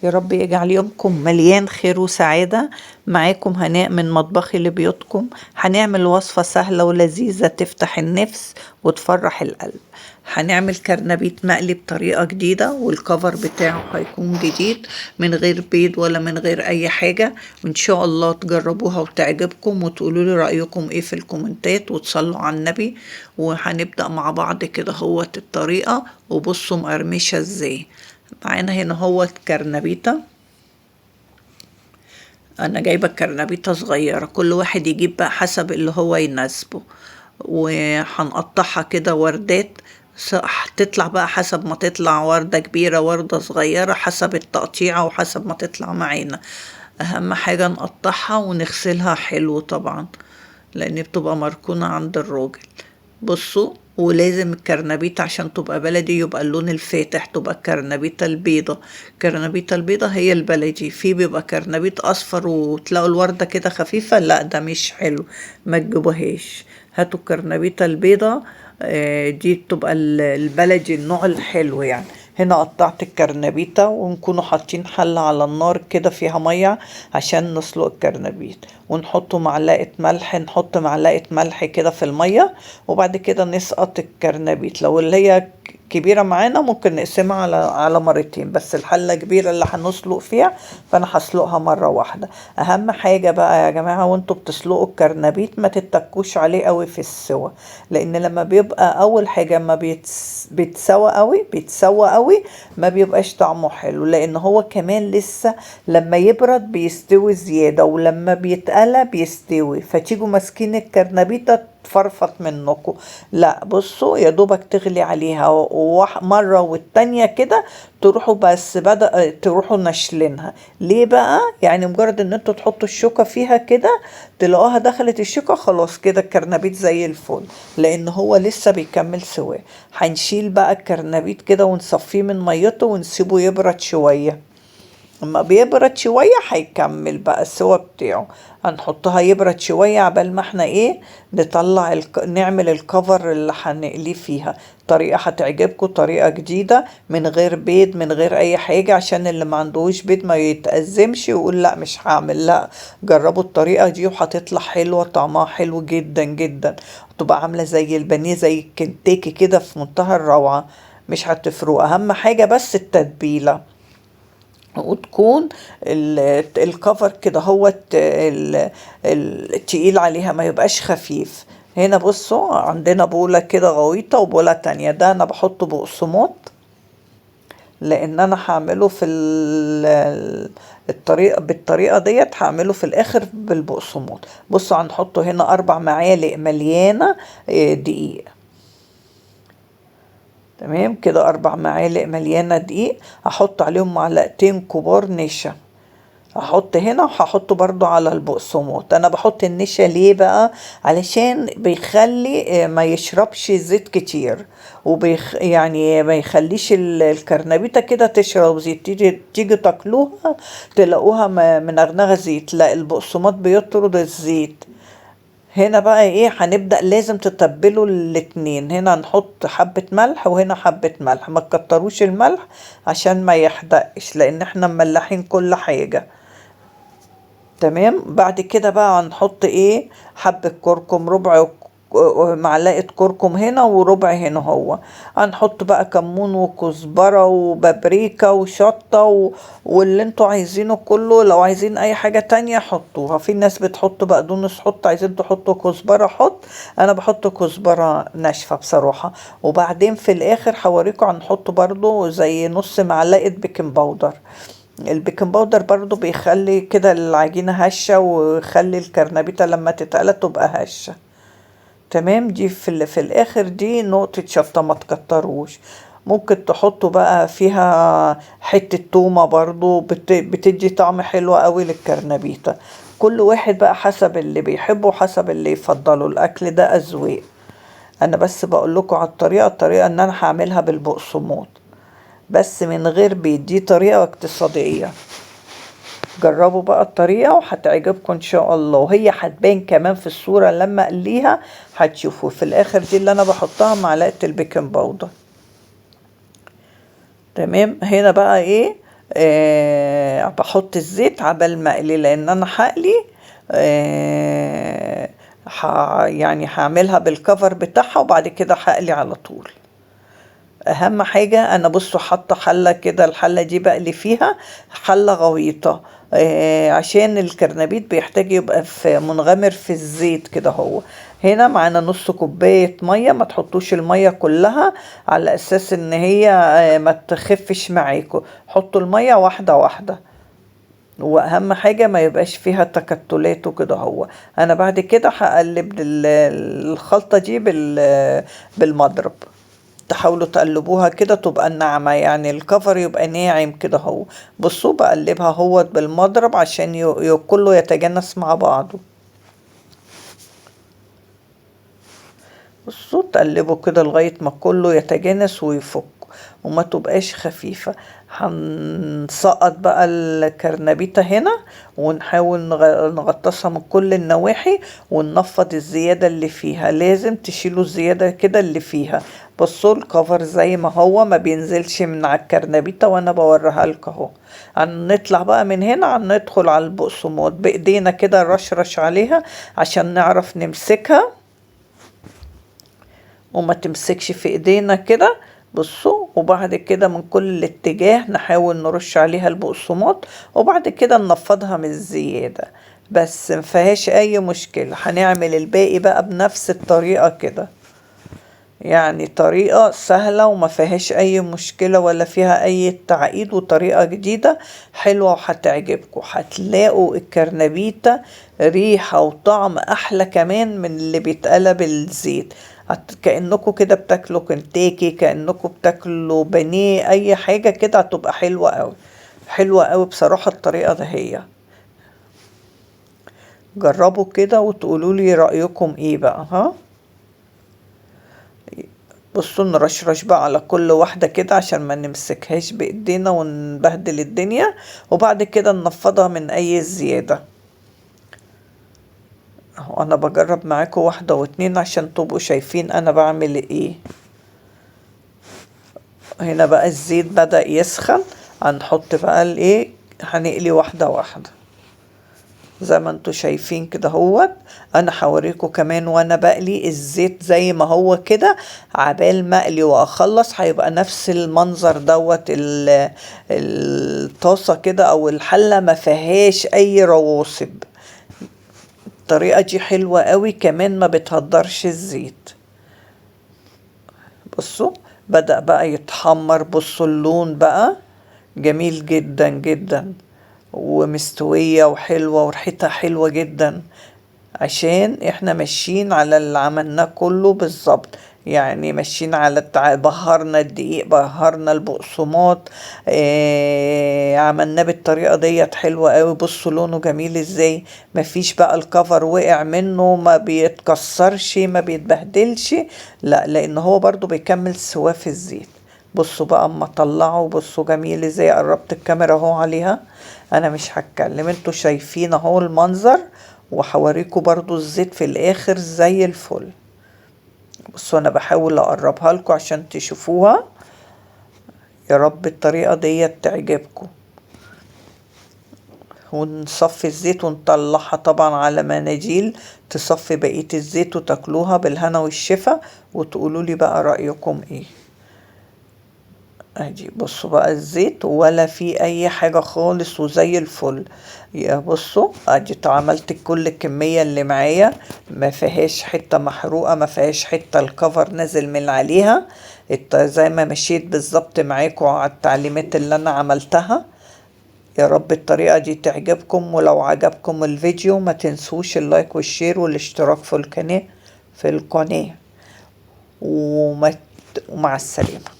يا رب يجعل يومكم مليان خير وسعادة. معاكم هناء من مطبخي لبيوتكم. هنعمل وصفة سهلة ولذيذة تفتح النفس وتفرح القلب. هنعمل كرنبيت مقلي بطريقة جديدة، والكفر بتاعه هيكون جديد من غير بيض ولا من غير أي حاجة، وإن شاء الله تجربوها وتعجبكم وتقولوا لي رأيكم إيه في الكومنتات وتصلوا على النبي. وهنبدأ مع بعض كده هوت الطريقة، وبصوا مقرمشة إزاي. معانا هنا هو كرنبيطة. انا جايبة كرنبيطة صغيرة، كل واحد يجيب بقى حسب اللي هو يناسبه. وهنقطعها كده وردات، تطلع بقى حسب ما تطلع وردة كبيرة وردة صغيرة، حسب التقطيعة وحسب ما تطلع معانا. اهم حاجة نقطعها ونغسلها حلو طبعا، لان بتبقى مركونة عند الراجل. بصوا، ولازم الكرنبيطة عشان تبقى بلدي يبقى اللون الفاتح، تبقى الكرنبيطة البيضة. الكرنبيطة البيضة هي البلدي، في بيبقى كرنبيط أصفر وتلاقوا الوردة كده خفيفة، لا ده مش حلو، ما تجيبوهاش. هاتوا الكرنبيطة البيضة، دي بتبقى البلدي، النوع الحلو يعني. هنا قطعت الكرنبيطة، ونكونوا حاطين حلة على النار كده فيها مية عشان نسلق الكرنبيط، ونحطه معلقة ملح، نحط معلقة ملح كده في المية، وبعد كده نسقط الكرنبيط. لو اللي هي كبيرة معانا ممكن نقسمها على مرتين، بس الحلة كبيرة اللي هنسلق فيها، فأنا هسلقها مرة واحدة. أهم حاجة بقى يا جماعة وانتوا بتسلقوا الكرنبيط، ما تتكوش عليه قوي في السوا، لأن لما بيبقى أول حاجة ما بيتسوى قوي ما بيبقاش طعمه حلو، لأن هو كمان لسه لما يبرد بيستوي زيادة، ولما بيتقلى بيستوي، فتيجوا ماسكين الكرنبيطة تفرفط منكم. لا بصوا، يا دوبك تغلي عليها مرة والتانية كده، تروحوا بس بدأ تروحوا نشلينها. ليه بقى؟ يعني مجرد ان انتوا تحطوا الشوكة فيها كده، تلاقوها دخلت الشوكة، خلاص كده الكرنبيط زي الفل، لان هو لسه بيكمل سواه. هنشيل بقى الكرنبيط كده ونصفيه من ميته ونسيبه يبرد شوية. اما بيبرد شوية هيكمل بقى السوا بتاعه. هنحطها يبرد شوية عبال ما احنا ايه، نطلع نعمل الكفر اللي هنقليه فيها. طريقة هتعجبكم، طريقة جديدة من غير بيض من غير اي حاجة، عشان اللي ما عندهوش بيض ما يتأزمش ويقول لا مش هعمل. لا، جربوا الطريقة دي وهتطلع حلوة، طعمها حلو جدا جدا. تبقى عاملة زي البانيه، زي الكنتاكي كده، في منتهى الروعة. مش هتفرق، اهم حاجة بس التتبيلة، وتكون الكفر كده هو التقيل عليها، ما يبقاش خفيف. هنا بصوا عندنا بولة كده غويطة وبولة تانية، ده انا بحطه بقسماط، لان انا هعمله في بالطريقة ديت، هعمله في الاخر بالبقسماط. بصوا هنحطه هنا 4 معالق مليانة دقيق. تمام كده، 4 معالق مليانة دقيق. هحط عليهم معلقتين كبار نشا. هحط هنا وهحط برضو على البقسماط. انا بحط النشا ليه بقى؟ علشان بيخلي ما يشربش زيت كتير، يعني ما يخليش الكرنبيطة كده تشرب زيت، تيجي تاكلوها تلاقوها منغنغة زيت. لا، البقسماط بيطرد الزيت. هنا بقى ايه، هنبدأ لازم تتبلوا الاتنين. هنا نحط حبة ملح وهنا حبة ملح، ما تكتروش الملح عشان ما يحدقش، لان احنا مملحين كل حاجة. تمام. بعد كده بقى هنحط ايه، حبة كركم، ربع معلقة كركم هنا وربع هنا. هو هنحط بقى كمون وكزبرة وبابريكا وشطة واللي انتوا عايزينه كله. لو عايزين اي حاجة تانية حطوها، في ناس بتحط بقدونس، حط. عايزين تحطوا كزبرة حط. انا بحط كزبرة ناشفة بصراحة. وبعدين في الاخر هوريكم هنحط برضو زي نص معلقة بيكنج باودر. البيكنج باودر برضو بيخلي كده العجينة هشة، ويخلي الكرنبيطة لما تتقلى تبقى هشة. تمام. دي في الاخر دي نقطة شطة، ما تكتروش. ممكن تحطوا بقى فيها حتة تومة برضو، بتدي طعم حلو قوي للكرنبيطة. كل واحد بقى حسب اللي بيحبه، حسب اللي يفضله، الاكل ده اذواق. انا بس بقول لكم على الطريقة ان انا هعملها بالبقسماط بس من غير بيض، دي طريقة اقتصادية. جربوا بقى الطريقة وهتعجبكم ان شاء الله، وهي هتبان كمان في الصورة لما اقليها، هتشوفوا في الاخر دي اللي انا بحطها معلقة البيكنج باودر. تمام. هنا بقى ايه، بحط الزيت عبال ما اقلي، لان انا هقلي يعني هعملها بالكفر بتاعها وبعد كده هقلي على طول. اهم حاجة انا بصوا حاطة حلة كده، الحلة دي بقلي فيها حلة غويطة، عشان الكرنبيت بيحتاج يبقى في منغمر في الزيت كده. هو هنا معانا نص كوباية مية، ما تحطوش المية كلها على اساس ان هي ما تخفش معاكم، حطوا المية واحدة واحدة، واهم حاجة ما يبقاش فيها تكتلات وكده. هو انا بعد كده هقلب الخلطة دي بالمضرب، تحاولوا تقلبوها كده تبقى ناعمة، يعني الكفر يبقى ناعم كده. هو بصوا بقلبها هو بالمضرب عشان كله يتجانس مع بعضه. بصوا تقلبوا كده لغاية ما كله يتجانس ويفك وما تبقاش خفيفة. هنسقط بقى الكرنبيطة هنا ونحاول نغطسها من كل النواحي وننفض الزيادة اللي فيها، لازم تشيلوا الزيادة كده اللي فيها. بصوا الكفر زي ما هو ما بينزلش من على الكرنبيطة وانا بوريها لكم اهو. هنطلع بقى من هنا، هندخل على البقسماط بايدينا كده نرشرش عليها عشان نعرف نمسكها وما تمسكش في ايدينا كده. بصوا وبعد كده من كل اتجاه نحاول نرش عليها البقسماط وبعد كده ننفضها من الزيادة، بس مفيهاش اي مشكلة. هنعمل الباقي بقى بنفس الطريقة كده، يعني طريقة سهلة وما فيهاش اي مشكلة ولا فيها اي تعقيد، وطريقة جديدة حلوة وهتعجبكم. هتلاقوا الكرنبيطة ريحة وطعم احلى كمان من اللي بيتقلى بالزيت، كأنكم كده بتاكلوا كنتاكي، كأنكم بتاكلوا بانيه، اي حاجة كده هتبقى حلوة قوي، حلوة قوي بصراحة. الطريقة ده هي جربوا كده وتقولوا لي رأيكم ايه بقى. ها بصوا نرشرش بقى على كل واحدة كده عشان ما نمسكهاش بايدينا ونبهدل الدنيا، وبعد كده ننفضها من اي زيادة. اهو انا بجرب معاكم واحدة واتنين عشان تبقوا شايفين انا بعمل ايه. هنا بقى الزيت بدأ يسخن، هنحط بقى الايه، هنقلي واحدة واحدة زي ما انتوا شايفين كده. هو انا هوريكم كمان وانا بقلي الزيت زي ما هو كده، عبال ما اقلي واخلص هيبقى نفس المنظر دوت. الطاسة كده او الحلة ما فيهاش اي رواسب. الطريقة دي حلوة قوي كمان، ما بتهدرش الزيت. بصوا بدأ بقى يتحمر، بصوا اللون بقى جميل جدا جدا ومستوية وحلوة وريحتها حلوة جدا، عشان احنا ماشيين على اللي عملناه كله بالظبط. يعني ماشيين على بهرنا الدقيق، بهرنا البقسماط، عملناه بالطريقة ديت حلوة قوي. بصوا لونه جميل ازاي، مفيش بقى الكفر وقع منه، ما بيتكسرش ما بيتبهدلش، لا لان هو برضو بيكمل سواه في الزيت. بصوا بقى اما طلعوا، بصوا جميل ازاي. قربت الكاميرا اهو عليها، انا مش هتكلم، انتوا شايفين اهو المنظر، وحوريكم برضو الزيت في الاخر زي الفل. بصوا انا بحاول اقربها لكم عشان تشوفوها، يا رب الطريقة دي تعجبكم. ونصفي الزيت ونطلعها طبعا على مناديل تصفي بقية الزيت وتاكلوها بالهنا والشفا، وتقولوا لي بقى رأيكم ايه. ادي بصوا بقى الزيت ولا في اي حاجة خالص وزي الفل. يا بصوا ادي عملت كل الكمية اللي معايا، ما فيهاش حتة محروقة، ما فيهاش حتة الكفر نازل من عليها، زي ما مشيت بالظبط معاكم على التعليمات اللي انا عملتها. يا رب الطريقة دي تعجبكم، ولو عجبكم الفيديو ما تنسوش اللايك والشير والاشتراك في القناة ومع السلامة.